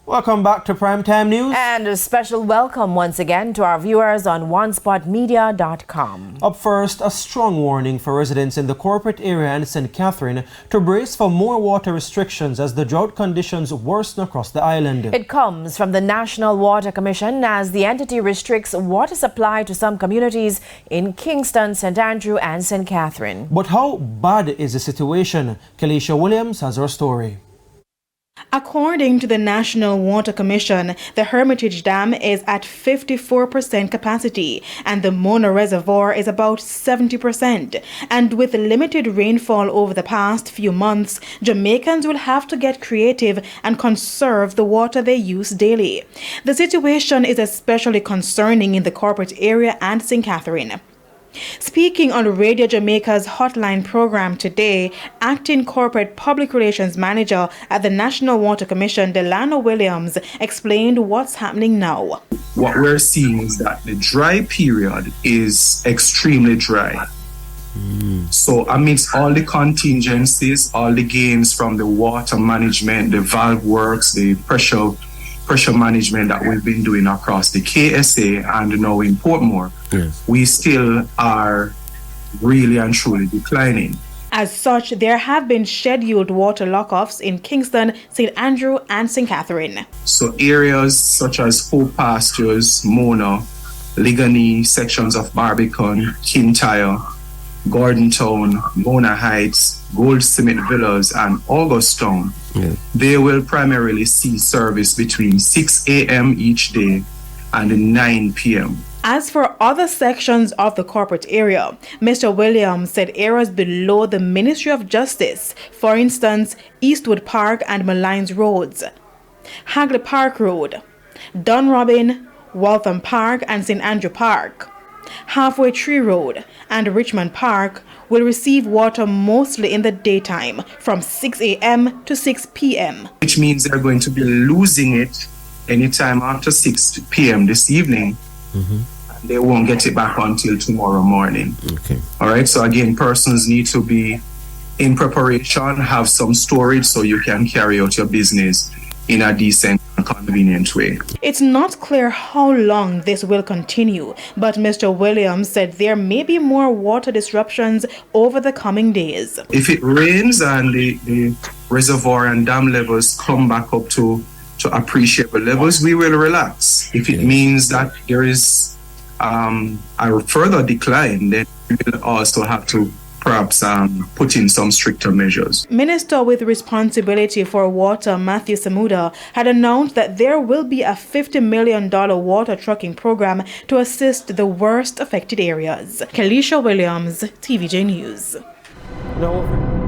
Welcome back to Primetime News. And a special welcome once again to our viewers on onespotmedia.com. Up first, a strong warning for residents in the corporate area and St. Catherine to brace for more water restrictions as the drought conditions worsen across the island. It comes from the National Water Commission as the entity restricts water supply to some communities in Kingston, St. Andrew and St. Catherine. But how bad is the situation? Kelisha Williams has our story. According to the National Water Commission, the Hermitage Dam is at 54% capacity and the Mona Reservoir is about 70%. And with limited rainfall over the past few months, Jamaicans will have to get creative and conserve the water they use daily. The situation is especially concerning in the corporate area and St. Catherine. Speaking on Radio Jamaica's Hotline program today, Acting Corporate Public Relations Manager at the National Water Commission, Delano Williams, explained what's happening now. What we're seeing is that the dry period is extremely dry. So amidst all the contingencies, all the gains from the water management, the valve works, the pressure management that we've been doing across the KSA and now in Portmore, we still are really and truly declining. As such, there have been scheduled water lockoffs in Kingston, St. Andrew and St. Catherine. So areas such as Hope Pastures, Mona, Ligani, sections of Barbican, Kintyre, Gordontown, Mona Heights, Goldsmith Villas and Augustown, they will primarily see service between 6 a.m. each day and 9 p.m. As for other sections of the corporate area, Mr. Williams said areas below the Ministry of Justice, for instance, Eastwood Park and Malines Roads, Hagley Park Road, Dunrobin, Waltham Park and St. Andrew Park, Halfway Tree Road and Richmond Park will receive water mostly in the daytime from 6 a.m. to 6 p.m. Which means they're going to be losing it anytime after 6 p.m. this evening. They won't get it back until tomorrow morning. All right, so again, persons need to be in preparation, have some storage so you can carry out your business in a decent and convenient way. It's not clear how long this will continue, but Mr. Williams said there may be more water disruptions over the coming days. If it rains and the reservoir and dam levels come back up to appreciable levels, we will relax. If it means that there is a further decline, then we will also have to perhaps put in some stricter measures. Minister with responsibility for water, Matthew Samuda, had announced that there will be a $50 million water trucking program to assist the worst affected areas. Kelisha Williams, TVJ News. No.